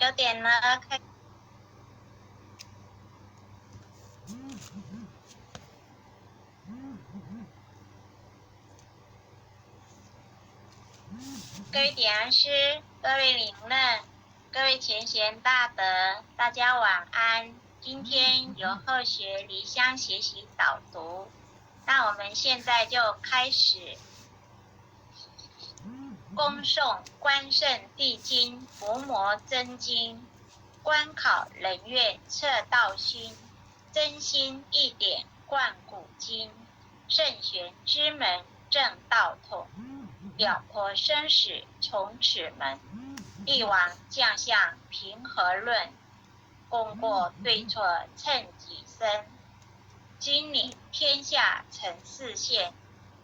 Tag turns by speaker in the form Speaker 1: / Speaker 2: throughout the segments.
Speaker 1: 有点呢，各位点燃师，各位灵人，各位前贤大德，大家晚安。今天由后学离乡学习导读，那我们现在就开始恭诵关圣帝君伏魔真经，观考人愿测道心，真心一点贯古今，圣玄之门正道统，了脱生死从此门，帝王将相平和论，功过对错称己身，金领天下成四县，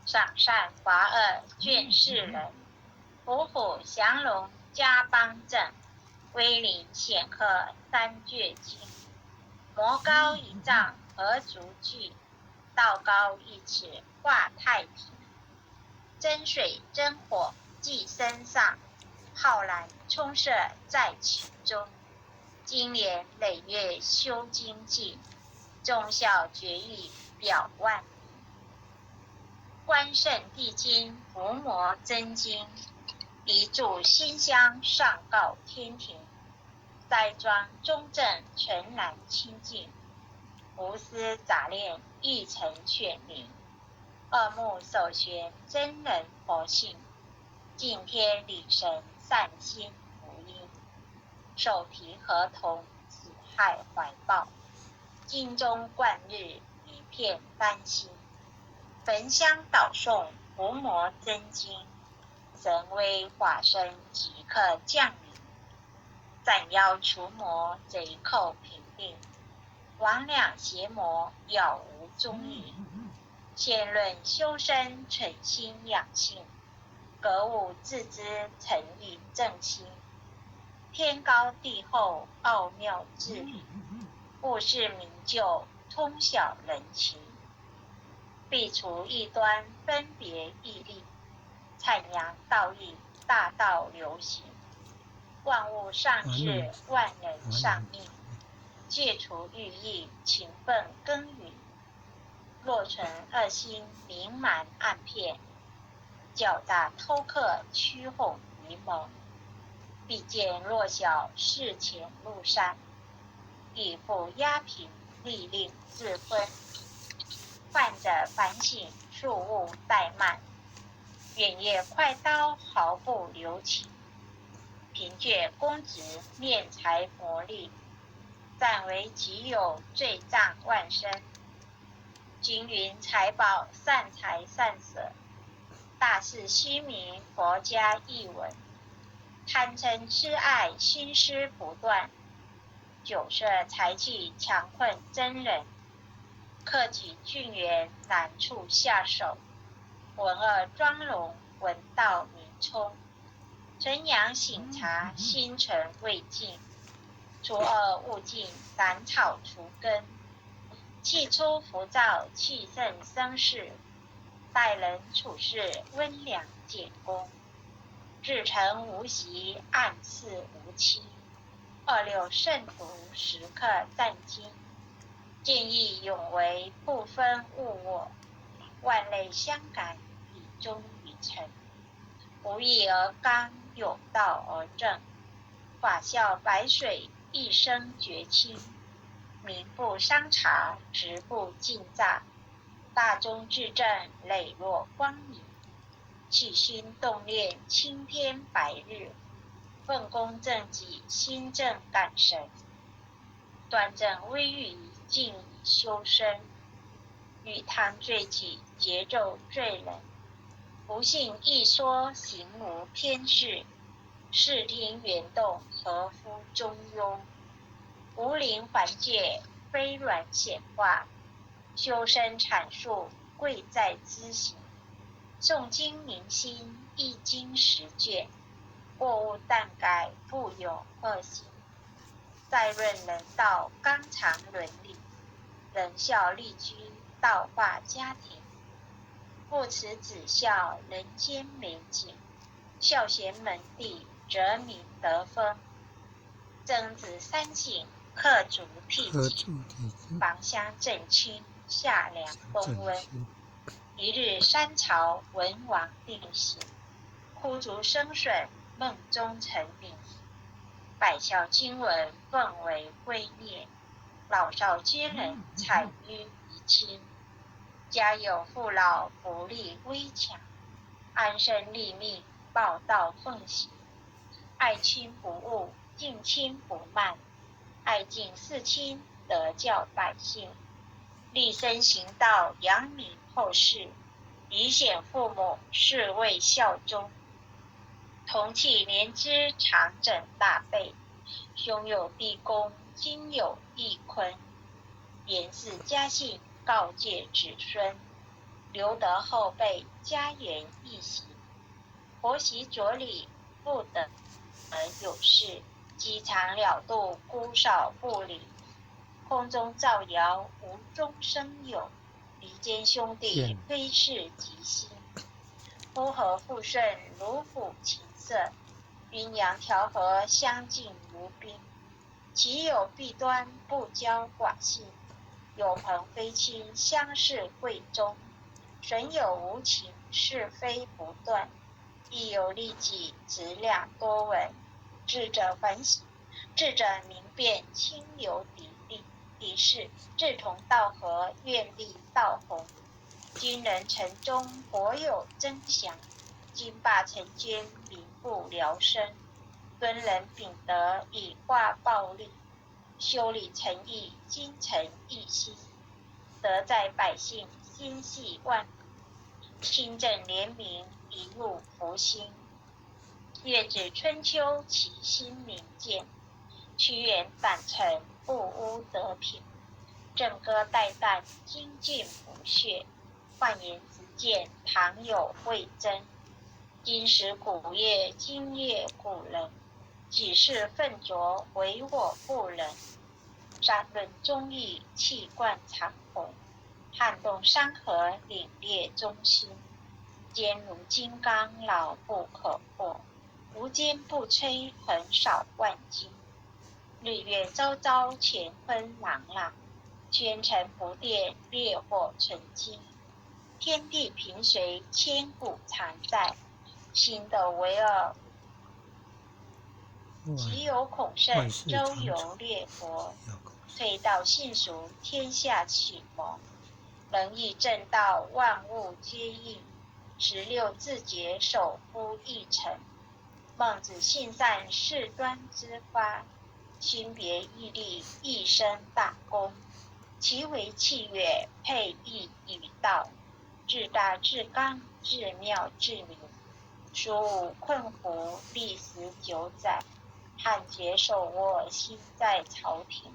Speaker 1: 赏善罚恶卷世人，虎虎降龙家邦正，威灵显赫三绝经，魔高一丈何足惧，道高一尺化太平，真水真火寄身上，浩然充塞在其中，经年累月修精进，忠孝绝育表万民。关圣帝君伏魔真经，一炷馨香上告天庭，斋庄中正全然清净，无私杂念一尘显明，二目首玄真人佛性，敬天理神善心福音，手提合同此害怀抱，经中贯日一片丹心，焚香导诵伏魔真经，神威法身即刻降临，斩妖除魔贼寇平定，魍魉邪魔杳无踪影，仙论修身存心养性，格物致知诚意正心，天高地厚奥妙治理，物事明就通晓人情，必除异端分别义利，阐扬道义大道流行，万物上治万人上命，戒除欲意勤奋耕耘，若存恶心明瞒暗骗，狡诈偷克曲哄愚蒙，必见弱小视前路善，以复压平利令自昏，患者反省庶务怠慢，远业快刀毫不留情，凭借公职敛财薄利，占为己有罪障万生，金云财宝善财善舍，大事虚名佛家译文，贪嗔痴爱心思不断，酒色财气强困真人，克己俊元难处下手，文恶妆容闻道明聪，晨阳醒察心存未尽，除恶务尽斩草除根，气出浮躁气盛生事，待人处事温良简恭，至诚无习暗示无欺，二六慎独时刻战经，见义勇为不分物我，万类相感以忠于诚，无义而刚有道而正，法笑白水一生绝清，民不伤察直不尽诈，大忠至正磊落光明，起心动念青天白日，奉公正己心正感神，端正威仪静以修身，与汤罪己节奏罪人，不信一说行无偏视，视听缘动合乎中庸，无灵还戒非软显化，修身阐述贵在知行，诵经明心易经实践，过误惮改不有恶行，再论人道纲常伦理，仁孝立居道化家庭，父慈子孝人间美景，孝贤门第则民得风，曾子三省，克足辟疾，房乡正清，夏凉冬温。一日山朝，文王定省，枯竹生笋，梦中成名。百校经文，奉为圭臬，老少皆能采于宜亲。家有父老，不立危墙，安身立命，报道奉行。爱亲不误，敬亲不慢，爱敬事亲，德教百姓。立身行道，扬名后世，以显父母，是谓孝忠。同气连枝，常枕大被，兄有弟恭，亲有义坤。言嗣家信，告诫子孙，留得后辈，家园义行。婆媳着理，不得有事，机场了度，姑少不理。空中造谣，无中生有，离间兄弟，非是吉星。夫和妇顺，如虎琴瑟，阴阳调和，相敬如宾。其有弊端，不骄寡信，有朋非亲，相视贵重。损友无情，是非不断，亦有利己，质量多闻。智者反省，智者明辨，亲友敌视，志同道合，愿力道弘。今人城中，国有争祥，金霸城间，民不聊生。敦人秉德，以化暴力，修理诚意，精诚一心。德在百姓，心系万民。清正廉明，一路福星。月至春秋，其心明鉴。屈原胆诚，不污德品。正歌代旦，精进不懈。焕颜直谏，堂有魏征。今时古业，今夜古人。几世奋拙，唯我不能。山论忠义，气贯长虹。撼动山河，凛冽中心。坚如金刚，牢不可破。无坚不摧，横扫万金。日月昭昭，乾坤朗朗。宣城不电，烈火纯金。天地平随，千古常在。心斗为尔，其有孔圣，周游列国。推道信俗，天下启蒙。仁义正道，万物皆应。16字节，守乎一城。孟子性善，事端之发。心别毅力，一生大功。其为器乐，配艺与道。至大至刚，至妙至明。书武困胡，历时9载。汉节手握，心在朝廷。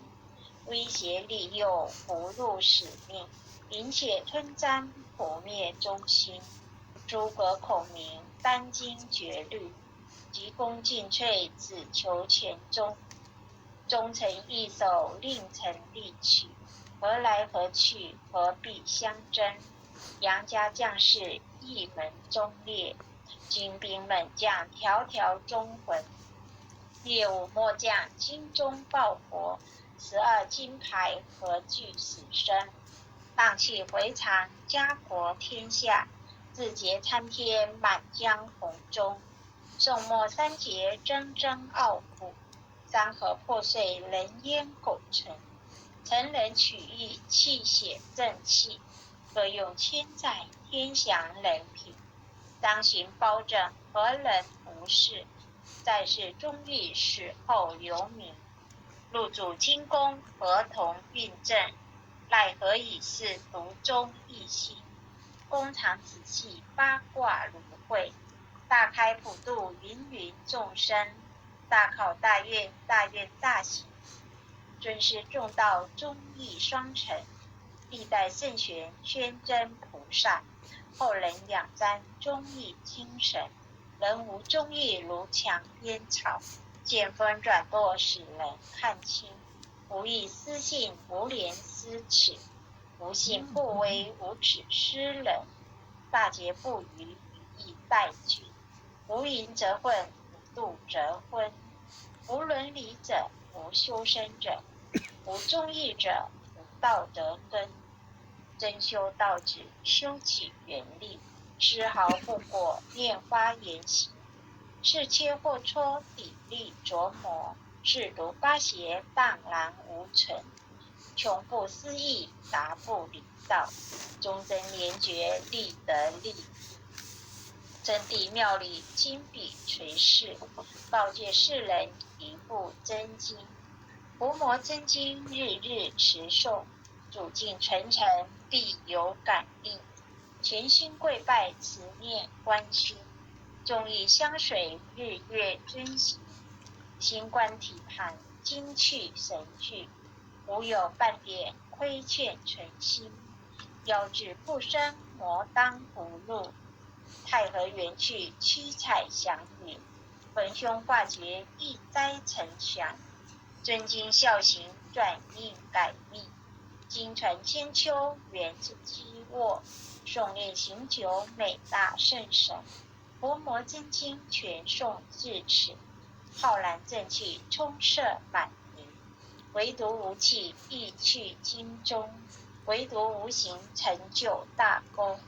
Speaker 1: 威胁利诱，不入使命。饮血吞章，不灭忠心。诸葛孔明，殚精竭虑。急功近瘁，只求全忠。忠诚义守，令臣力取。何来何去，何必相争？杨家将士，一门忠烈。精兵猛将，条条忠魂。烈武末将，精忠报国。12金牌，何惧死生？荡气回肠，家国天下。自节参天，满江红中。宋末三杰，铮铮傲骨。山河破碎，人烟苟存。成人取义，气血正气。各用千载，天祥人品。当行包拯，何人不是？在世忠义，死后留名。入主金宫，合同运政。奈何已是独钟一心。公常仔细，八卦如会。大开普度，芸芸众生。大考大愿，大愿大行。尊师重道，忠义双成。历代圣贤，宣真菩萨。后人仰瞻，忠义精神。人无忠义，如墙边草。见风转舵，使人看清。无义私信，无廉私耻。无信不为，无耻施人。大节不渝，语义待举。无淫则混，无度则昏。无伦理者，无修身者，无忠义者，无道德根。真修道止，修己元力，丝毫不裹拈花言行，是切或戳，砥砺琢磨，是如八邪荡然无存，穷不思议，达不离道，忠贞廉洁，立德立义。真谛妙理，金笔垂世，告诫世人一部真经。伏魔真经，日日持诵，煮尽沉沉，必有感应。全心跪拜，慈念观心，众意相随，日月遵行。心观体盘，精去神去，无有半点亏欠存心。妖志不生，魔当不入。太和元去，七彩祥云，逢凶化吉，一灾成祥。真经孝行，转运改命。经传千秋，源自积沃。诵念行久，美大圣神。伏魔真经，全诵至此。浩然正气，充塞满盈。唯独无气，意去经中。唯独无形，成就大功。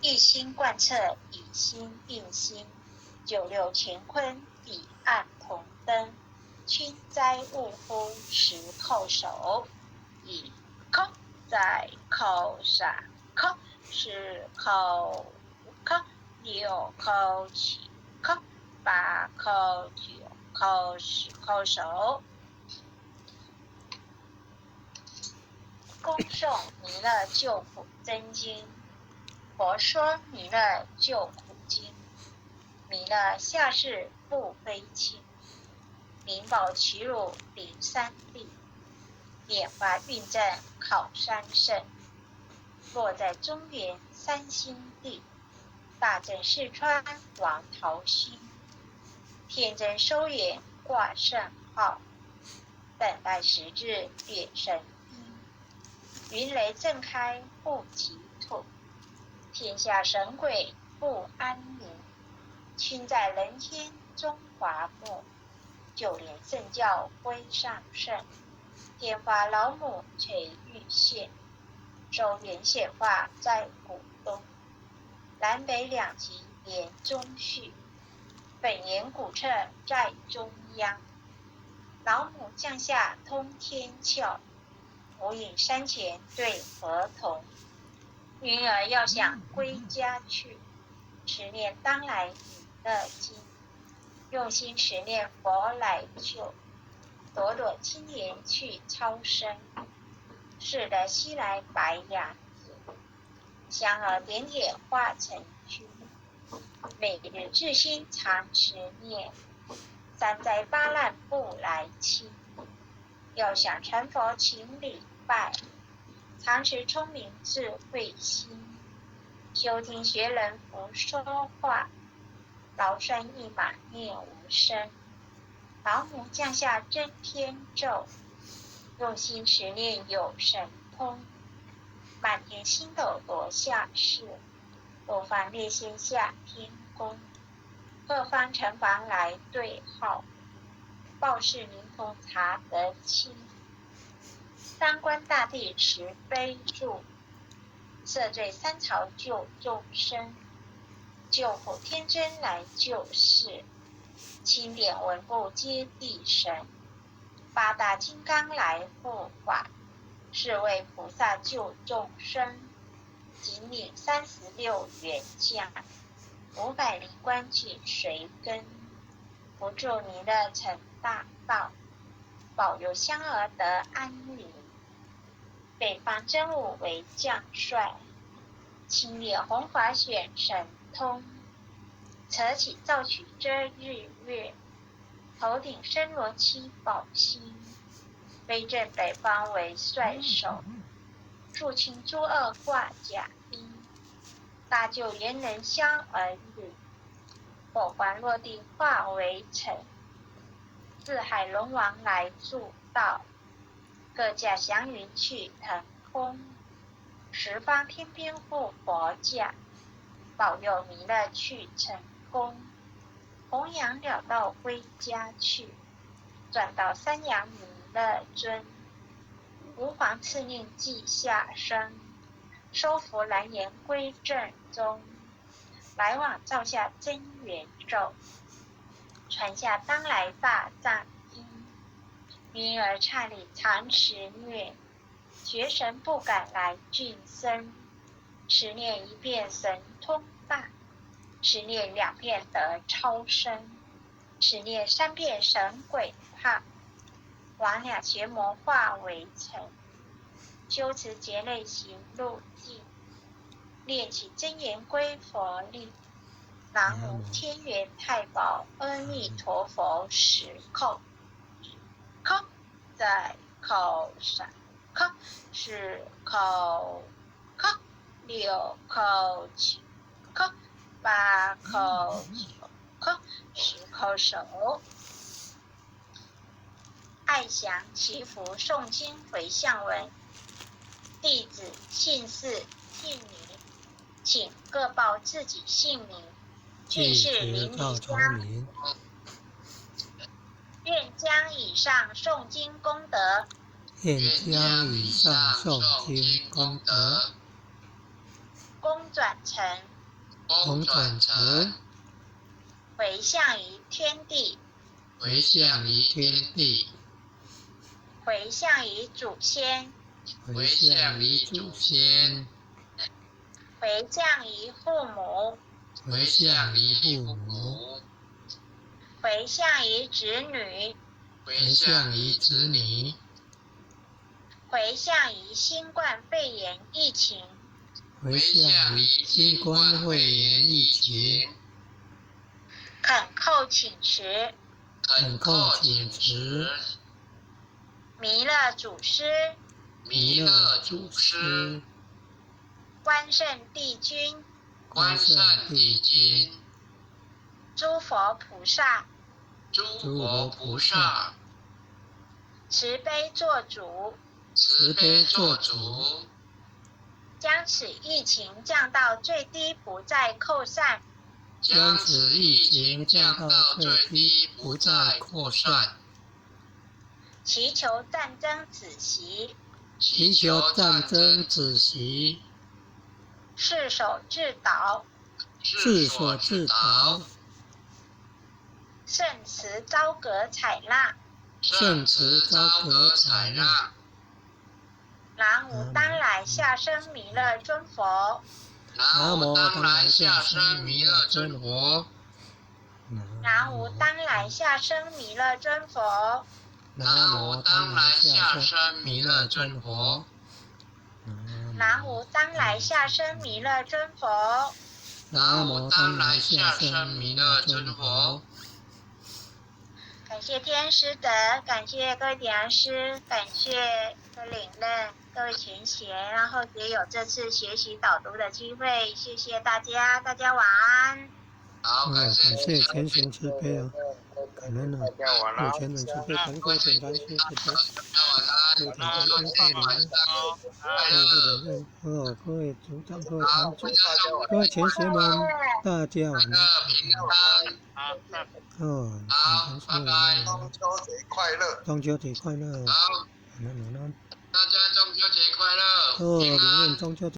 Speaker 1: 一心贯彻，以心印心。九六乾坤，彼岸同灯。轻灾勿忽，时叩首。以叩在叩上叩，是叩叩，六叩七叩，八叩九叩十叩首。恭诵弥勒救苦真经。佛说弥勒救苦经，弥勒下世不非轻，灵宝齐鲁灵山地，莲花运正考山胜，落在中原三星地，大正四川王桃心，天真收敛挂圣号，等待时日变神医，云雷震开不急吐，天下神鬼不安宁，亲在人间中华木，就连圣教归上圣，天花老母垂玉线，周原显化在古东，南北两极连中续，本源古彻在中央，老母降下通天窍，无影山前对河童，云儿要想归家去，持念当来弥勒经，用心持念佛来救，朵朵青莲去超生，是的西来白杨子，香儿点点化成君，每日至心常持念，三灾八难不来侵，要想成佛请礼拜，常持聪明智慧心，修听学人不说话，劳山一马念无声，老母降下真天咒，用心持念有神通，满天星斗夺下世，六方列仙下天宫，各方城防来对号，报事灵通查得清，三官大帝慈悲助，赦罪三朝救众生，救苦天真来救世，钦点文部接地神，八大金刚来护法，是为菩萨救众生，仅领36员将，500灵官紧随跟，不助弥勒成大道，保佑香儿得安宁。北方真武为将帅，青脸红发显神通，扯起造曲遮日月，头顶身罗七宝星，威震北方为帅首，肃清诸恶挂甲衣，大救猿人香儿女，火环落地化为尘，四海龙王来助道，各驾祥云去腾空，十方天边护佛驾，保佑弥勒去成功，弘扬了道归家去，转到三阳弥勒尊。吾皇赐令稷下生，收服蓝颜归正宗。来往照下真元咒，传下当来大藏经。民儿刹里常持虐，绝神不敢来郡僧。持念一遍神通大，持念2遍得超生，持念3遍神鬼怕。魍魉邪魔化为尘，修持劫类行路径。练起真言归佛力，南无天元太保阿弥陀佛10叩。叩在叩上，叩10叩，叩6叩7叩8叩9叩10叩手。爱详祈福诵经回向文，弟子姓氏姓名，请各报自己姓名。句式淋漓佳，愿将以上诵经功德，功转成，回向于天地，回向于祖先，回向于父母，回向于子女，回向于新冠肺炎疫情，恳叩请辞，弥勒祖师，关圣帝君，诸佛菩萨，慈悲做主，将此疫情降到最低，不再扩散，祈求战争止息，世所自导，圣慈昭格采纳，南无当来下生弥勒尊佛，南无当来下生弥勒尊佛，南无当来下生弥勒尊佛，南无当来下生弥勒尊佛，南无当来下生弥勒尊佛，南无当来下生弥勒尊佛。感谢天师德，感谢各位点燃师，感谢各位领任，各位前贤，然后也有这次学习导读的机会，谢谢大家，大家晚安。
Speaker 2: 好，感谢前贤慈悲啊，感恩啊，有钱人慈悲，感恩各位点燃师慈悲，各位点燃师慈悲，各位组长，各位团组，各位前贤们，大家晚安。拜拜，中秋节快乐！中秋节快乐！好，大家中秋节快乐！平安！中秋节。